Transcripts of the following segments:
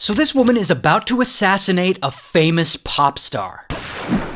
So this woman is about to assassinate a famous pop star.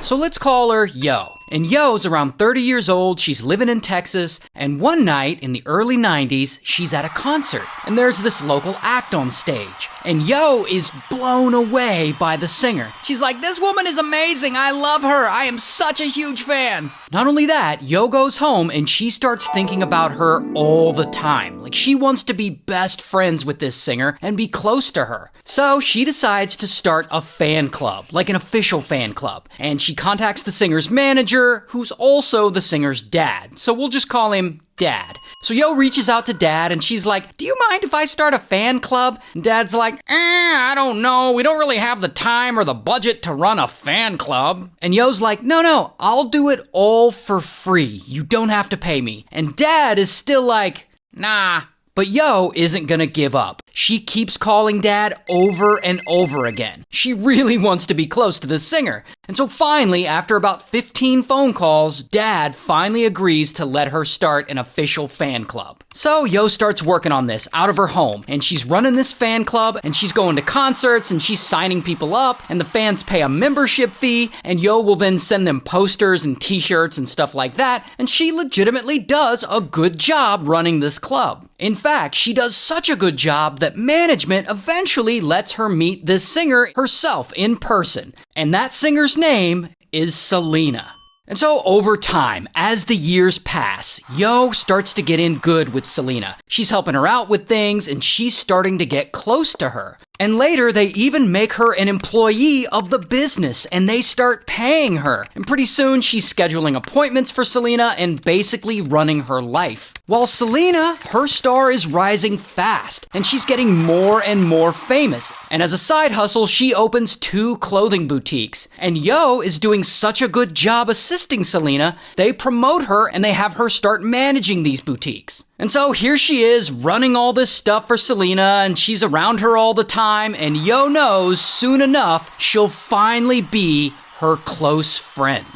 So let's call her Yo. And Yo's around 30 years old, she's living in Texas, and one night in the early 90s, she's at a concert, and there's this local act on stage, and Yo is blown away by the singer. She's like, "This woman is amazing, I love her, I am such a huge fan." Not only that, Yo goes home and she starts thinking about her all the time. Like, she wants to be best friends with this singer and be close to her. So she decides to start a fan club, like an official fan club, and she contacts the singer's manager, who's also the singer's dad. So we'll just call him Dad. So Yo reaches out to Dad and she's like, "Do you mind if I start a fan club?" And Dad's like, I don't know. We don't really have the time or the budget to run a fan club. And Yo's like, No, I'll do it all for free. You don't have to pay me. And Dad is still like, nah. But Yo isn't gonna give up. She keeps calling Dad over and over again. She really wants to be close to the singer. And so finally, after about 15 phone calls, Dad finally agrees to let her start an official fan club. So Yo starts working on this out of her home, and she's running this fan club, and she's going to concerts, and she's signing people up, and the fans pay a membership fee, and Yo will then send them posters and t-shirts and stuff like that, and she legitimately does a good job running this club. In fact, she does such a good job that management eventually lets her meet this singer herself in person, and that singer's name is Selena. And so over time, as the years pass, Yo starts to get in good with Selena. She's helping her out with things, and she's starting to get close to her. And later, they even make her an employee of the business, and they start paying her. And pretty soon, she's scheduling appointments for Selena and basically running her life. While Selena, her star is rising fast, and she's getting more and more famous. And as a side hustle, she opens 2 clothing boutiques. And Yo is doing such a good job assisting Selena, they promote her and they have her start managing these boutiques. And so here she is running all this stuff for Selena, and she's around her all the time, and Yo knows soon enough she'll finally be her close friend.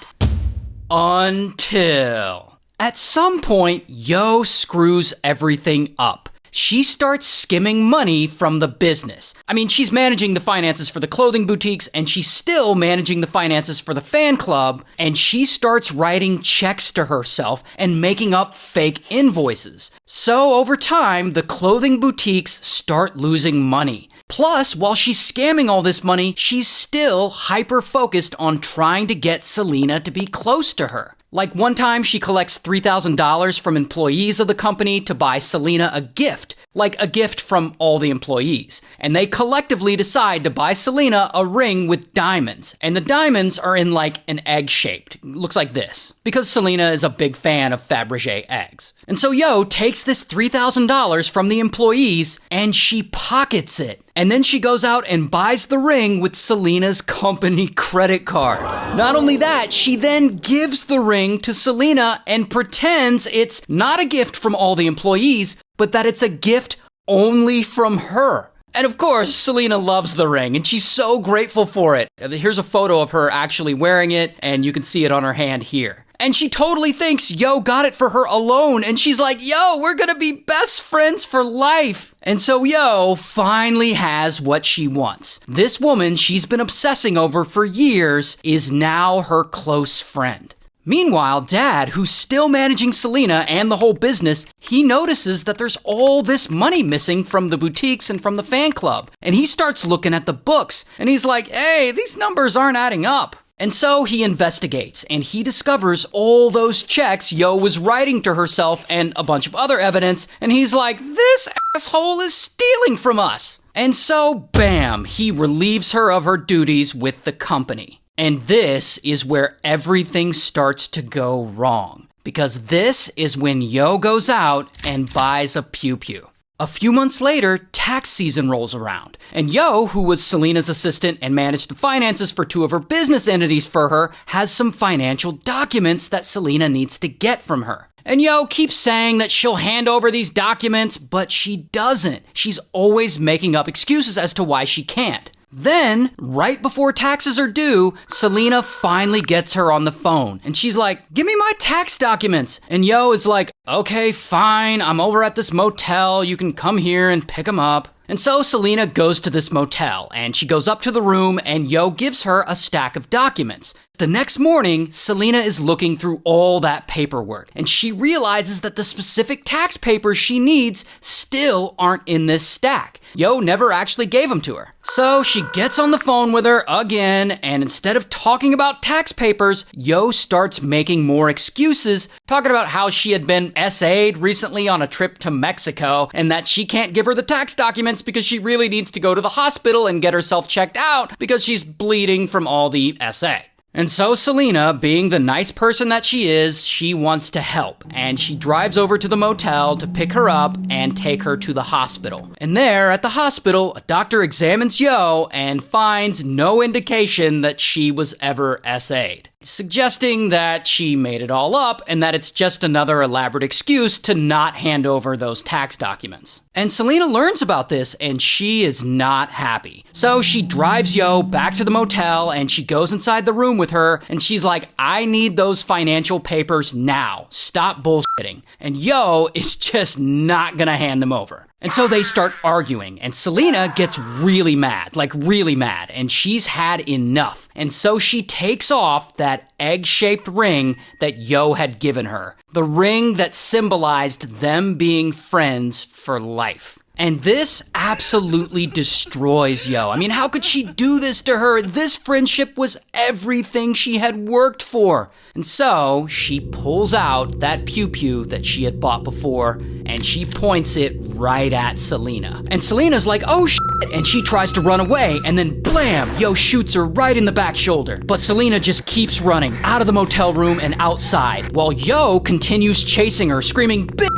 Until at some point, Yo screws everything up. She starts skimming money from the business. I mean, she's managing the finances for the clothing boutiques, and she's still managing the finances for the fan club, and she starts writing checks to herself and making up fake invoices. So over time, the clothing boutiques start losing money. Plus, while she's scamming all this money, she's still hyper-focused on trying to get Selena to be close to her. Like one time she collects $3,000 from employees of the company to buy Selena a gift, like a gift from all the employees. And they collectively decide to buy Selena a ring with diamonds. And the diamonds are in like an egg shaped. Looks like this. Because Selena is a big fan of Fabergé eggs. And so Yo takes this $3,000 from the employees and she pockets it. And then she goes out and buys the ring with Selena's company credit card. Not only that, she then gives the ring to Selena and pretends it's not a gift from all the employees, but that it's a gift only from her. And of course, Selena loves the ring, and she's so grateful for it. Here's a photo of her actually wearing it, and you can see it on her hand here. And she totally thinks Yo got it for her alone, and she's like, "Yo, we're gonna be best friends for life." And so Yo finally has what she wants. This woman she's been obsessing over for years is now her close friend. Meanwhile, Dad, who's still managing Selena and the whole business, he notices that there's all this money missing from the boutiques and from the fan club. And he starts looking at the books, and he's like, "Hey, these numbers aren't adding up." And so he investigates, and he discovers all those checks Yo was writing to herself and a bunch of other evidence, and he's like, "This asshole is stealing from us." And so, bam, he relieves her of her duties with the company. And this is where everything starts to go wrong, because this is when Yo goes out and buys a pew-pew. A few months later, tax season rolls around, and Yo, who was Selena's assistant and managed the finances for 2 of her business entities for her, has some financial documents that Selena needs to get from her. And Yo keeps saying that she'll hand over these documents, but she doesn't. She's always making up excuses as to why she can't. Then, right before taxes are due, Selena finally gets her on the phone. And she's like, "Give me my tax documents." And Yo is like, "Okay, fine. I'm over at this motel. You can come here and pick them up." And so Selena goes to this motel, and she goes up to the room, and Yo gives her a stack of documents. The next morning, Selena is looking through all that paperwork, and she realizes that the specific tax papers she needs still aren't in this stack. Yo never actually gave them to her. So she gets on the phone with her again, and instead of talking about tax papers, Yo starts making more excuses, talking about how she had been SA'd recently on a trip to Mexico, and that she can't give her the tax documents because she really needs to go to the hospital and get herself checked out because she's bleeding from all the SA. And so Selena, being the nice person that she is, she wants to help, and she drives over to the motel to pick her up and take her to the hospital. And there, at the hospital, a doctor examines Yo and finds no indication that she was ever SA'd, suggesting that she made it all up and that it's just another elaborate excuse to not hand over those tax documents. And Selena learns about this, and she is not happy. So she drives Yo back to the motel, and she goes inside the room with her, and she's like, I need those financial papers now. Stop bullshitting. And Yo is just not gonna hand them over. And so they start arguing, and Selena gets really mad, and she's had enough. And so she takes off that egg-shaped ring that Yo had given her, the ring that symbolized them being friends for life. And this absolutely destroys Yo. I mean, how could she do this to her? This friendship was everything she had worked for. And so she pulls out that pew-pew that she had bought before, and she points it right at Selena. And Selena's like, oh shit, and she tries to run away, and then blam, Yo shoots her right in the back shoulder. But Selena just keeps running out of the motel room and outside, while Yo continues chasing her, screaming, bitch!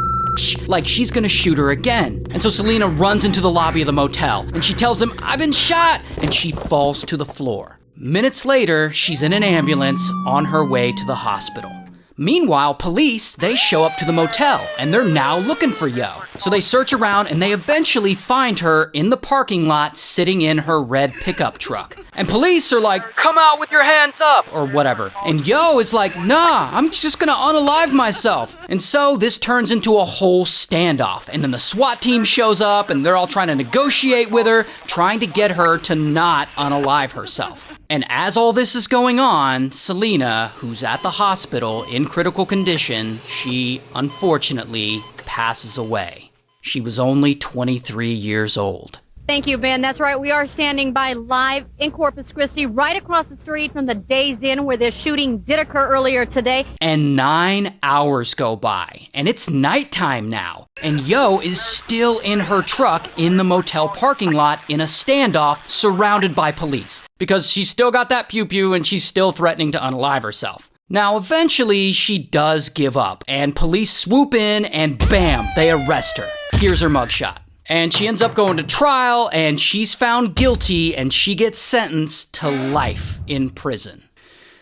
Like she's gonna shoot her again. And so Selena runs into the lobby of the motel, and she tells him, I've been shot, and she falls to the floor. Minutes later, she's in an ambulance on her way to the hospital. Meanwhile, police, they show up to the motel, and they're now looking for Yo. So they search around, and they eventually find her in the parking lot sitting in her red pickup truck. And police are like, come out with your hands up, or whatever. And Yo is like, nah, I'm just gonna unalive myself. And so this turns into a whole standoff. And then the SWAT team shows up, and they're all trying to negotiate with her, trying to get her to not unalive herself. And as all this is going on, Selena, who's at the hospital in critical condition, she unfortunately passes away. She was only 23 years old. Thank you, Ben. That's right. We are standing by live in Corpus Christi, right across the street from the Days Inn where this shooting did occur earlier today. And 9 hours go by, and it's nighttime now. And Yo is still in her truck in the motel parking lot in a standoff surrounded by police. Because she's still got that pew-pew and she's still threatening to unalive herself. Now, eventually, she does give up, and police swoop in and bam, they arrest her. Here's her mugshot. And she ends up going to trial, and she's found guilty, and she gets sentenced to life in prison.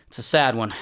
It's a sad one.